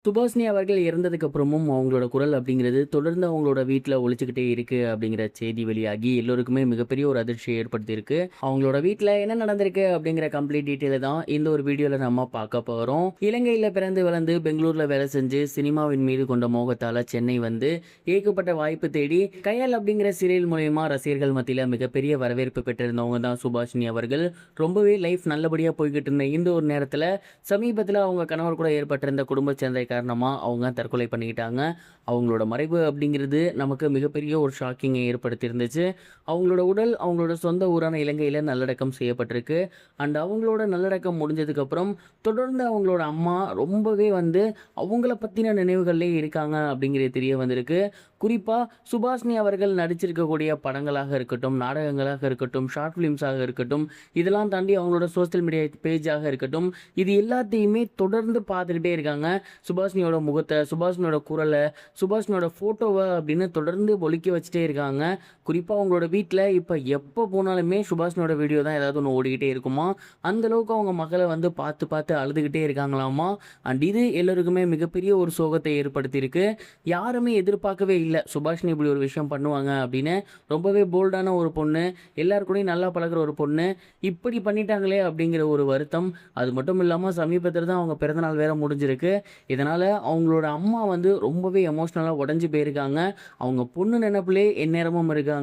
சுபாஷினி அவர்கள் இறந்ததுக்கு அப்புறமும் அவங்களோட குரல் அப்படிங்கிறது தொடர்ந்து அவங்களோட வீட்டில் ஒலிச்சுக்கிட்டே இருக்கு அப்படிங்கிற செய்தி வெளியாகி எல்லோருக்குமே மிகப்பெரிய ஒரு அதிர்ச்சியை ஏற்படுத்தியிருக்கு. அவங்களோட வீட்டில் என்ன நடந்திருக்கு அப்படிங்கிற கம்ப்ளீட் டீட்டெயில தான் இந்த ஒரு வீடியோவில் நம்ம பார்க்க போகிறோம். இலங்கையில் பிறந்து வளர்ந்து பெங்களூரில் வேலை செஞ்சு சினிமாவின் மீது கொண்ட மோகத்தால் சென்னை வந்து ஏகப்பட்ட வாய்ப்பு தேடி கையால் அப்படிங்கிற சீரியல் மூலயமா ரசிகர்கள் மத்தியில் மிகப்பெரிய வரவேற்பு பெற்றிருந்தவங்க தான் சுபாஷினி அவர்கள். ரொம்பவே லைஃப் நல்லபடியாக போய்கிட்டு இருந்த இந்த ஒரு நேரத்தில் சமீபத்தில் அவங்க கணவர் கூட ஏற்பட்டிருந்த குடும்ப சண்டை காரணமாக அவங்க தற்கொலை பண்ணிக்கிட்டாங்க. அவங்களோட மறைவு அப்படிங்கிறது நமக்கு மிகப்பெரிய ஒரு ஷாக்கிங்கை ஏற்படுத்தியிருந்துச்சு. அவங்களோட உடல் அவங்களோட சொந்த ஊரான இலங்கையில் நல்லடக்கம் செய்யப்பட்டிருக்கு. அண்ட் அவங்களோட நல்லடக்கம் முடிஞ்சதுக்கப்புறம் தொடர்ந்து அவங்களோட அம்மா ரொம்பவே வந்து அவங்கள பற்றின நினைவுகள்லேயே இருக்காங்க அப்படிங்கிறது தெரிய வந்திருக்கு. குறிப்பாக சுபாஷினி அவர்கள் நடிச்சிருக்கக்கூடிய படங்களாக இருக்கட்டும், நாடகங்களாக இருக்கட்டும், ஷார்ட் ஃபிலிம்ஸாக இருக்கட்டும், இதெல்லாம் தாண்டி அவங்களோட சோஷியல் மீடியா பேஜாக இருக்கட்டும், இது எல்லாத்தையுமே தொடர்ந்து பார்த்துக்கிட்டே இருக்காங்க. சுபாஷினியோட முகத்தை, சுபாஷினியோட குரலை, சுபாஷினியோட ஃபோட்டோவை அப்படின்னு தொடர்ந்து ஒலிக்க வச்சுட்டே இருக்காங்க. குறிப்பாக அவங்களோட வீட்டில் இப்போ எப்போ போனாலுமே சுபாஷினியோட வீடியோ தான் ஏதாவது ஒன்று ஓடிக்கிட்டே இருக்குமா. அந்தளவுக்கு அவங்க மகளை வந்து பார்த்து பார்த்து அழுதுகிட்டே இருக்காங்களாமா. அண்ட் இது எல்லோருக்குமே மிகப்பெரிய ஒரு சோகத்தை ஏற்படுத்தியிருக்கு. யாருமே எதிர்பார்க்கவே இல்லை சுபாஷினி இப்படி ஒரு விஷயம் பண்ணுவாங்க அப்படின்னு. ரொம்பவே போல்டான ஒரு பொண்ணு, எல்லாருக்கூடையும் நல்லா பழகிற ஒரு பொண்ணு இப்படி பண்ணிட்டாங்களே அப்படிங்கிற ஒரு வருத்தம். அது மட்டும் இல்லாமல் சமீபத்தில் தான் அவங்க பிறந்தநாள் வேற முடிஞ்சிருக்கு. இதனால் அவங்களோட அம்மா வந்து ரொம்பவே எமோஷ்னலாக உடஞ்சி போயிருக்காங்க. அவங்க பொண்ணு நினைப்பிலே எந்நேரமும் இருக்காங்க.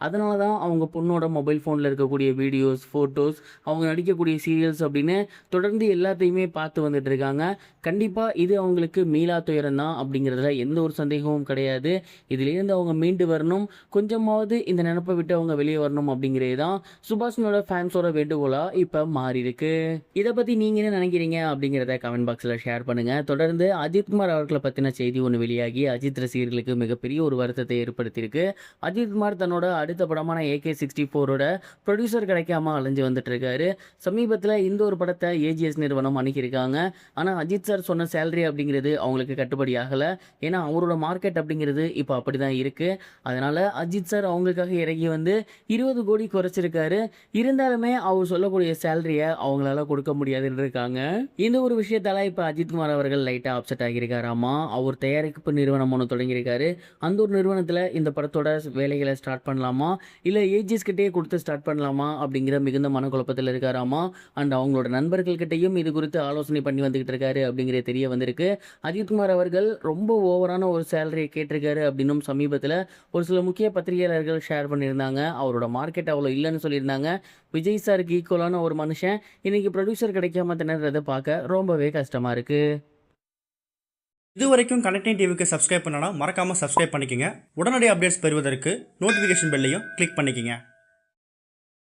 அதனால தான் அவங்க பொண்ணோட மொபைல் ஃபோனில் இருக்கக்கூடிய வீடியோஸ், ஃபோட்டோஸ், அவங்க நடிக்கக்கூடிய சீரியல்ஸ் அப்படின்னு தொடர்ந்து எல்லாத்தையுமே பார்த்து வந்துட்டு இருக்காங்க. கண்டிப்பாக இது அவங்களுக்கு மீளா துயரம் தான் அப்படிங்கிறதுல எந்த ஒரு சந்தேகமும் கிடையாது. இதிலிருந்து அவங்க மீண்டு வரணும், கொஞ்சமாவது இந்த நினப்பை விட்டு அவங்க வெளியே வரணும் அப்படிங்கிறது தான் சுபாஷினியோட ஃபேன்ஸோட வேண்டுகோளாக இப்போ மாறி இருக்கு. இதை பற்றி நீங்கள் என்ன நினைக்கிறீங்க அப்படிங்கிறத கமெண்ட் பாக்ஸில் ஷேர் பண்ணுங்கள். தொடர்ந்து அஜித்குமார் அவர்களை பற்றின செய்தி ஒன்று வெளியாகி அஜித் ரசிகர்களுக்கு மிகப்பெரிய ஒரு வருத்தத்தை ஏற்படுத்தியிருக்கு. அஜித்குமார் தன்னோட அடுத்த படமான AK-64 ப்ரொடியூசர் கிடைக்காம அலைஞ்சு வந்துட்டு இருக்காரு. சமீபத்தில் இந்த ஒரு படத்தை AGS நிறுவனம் அணுகியிருக்காங்க. ஆனால் அஜித் சார் சொன்ன சேலரி அப்படிங்கிறது அவங்களுக்கு கட்டுப்படி ஆகலை. ஏன்னா அவரோட மார்க்கெட் அப்படிங்கிறது இப்போ அப்படி தான் இருக்குது. அதனால் அஜித் சார் அவங்களுக்காக இறங்கி வந்து 20 கோடி குறைச்சிருக்காரு. இருந்தாலுமே அவர் சொல்லக்கூடிய சேலரியை அவங்களால கொடுக்க முடியாதுன்னு இருக்காங்க. இந்த ஒரு விஷயத்தால் இப்போ அஜித்குமார் அவர்கள் லைட்டாக அப்செட் ஆகியிருக்காராமா. அவர் தயாரிப்பு நிறுவனம் ஒன்று தொடங்கியிருக்காரு. அந்த ஒரு நிறுவனத்தில் இந்த படத்தோட வேலைகளை ஸ்டார்ட் பண்ணலாமா, இல்லை AGS கிட்டேயே கொடுத்து ஸ்டார்ட் பண்ணலாமா அப்படிங்கிற மிகுந்த மனக்குழப்பத்தில் இருக்காராமா. அண்ட் அவங்களோட நண்பர்கள்கிட்டையும் இது குறித்து ஆலோசனை பண்ணி வந்துகிட்டு இருக்காரு அப்படிங்கிறது தெரிய வந்திருக்கு. அஜித்குமார் அவர்கள் ரொம்ப ஓவரான ஒரு சேலரியை கேட்டிருக்காரு அப்படின்னும் சமீபத்தில் ஒரு சில முக்கிய பத்திரிகையாளர்கள் ஷேர் பண்ணியிருந்தாங்க. அவரோட மார்க்கெட் அவ்வளோ இல்லைன்னு சொல்லியிருந்தாங்க. விஜய் சாருக்கு ஈக்குவலான ஒரு மனுஷன் இன்னைக்கு ப்ரொடியூசர் கிடைக்காம திணறதை பார்க்க ரொம்பவே கஷ்டமாக இருக்குது. இது வரைக்கும் கனெக்டிங் டிவிக்கு சப்ஸ்கிரைப் பண்ணனா மறக்காமல் சப்ஸ்கிரைப் பண்ணிக்கங்க. உடனடி அப்டேட்ஸ் பெறுவதற்கு நோட்டிஃபிகேஷன் பெல்லையும் கிளிக் பண்ணிக்கங்க.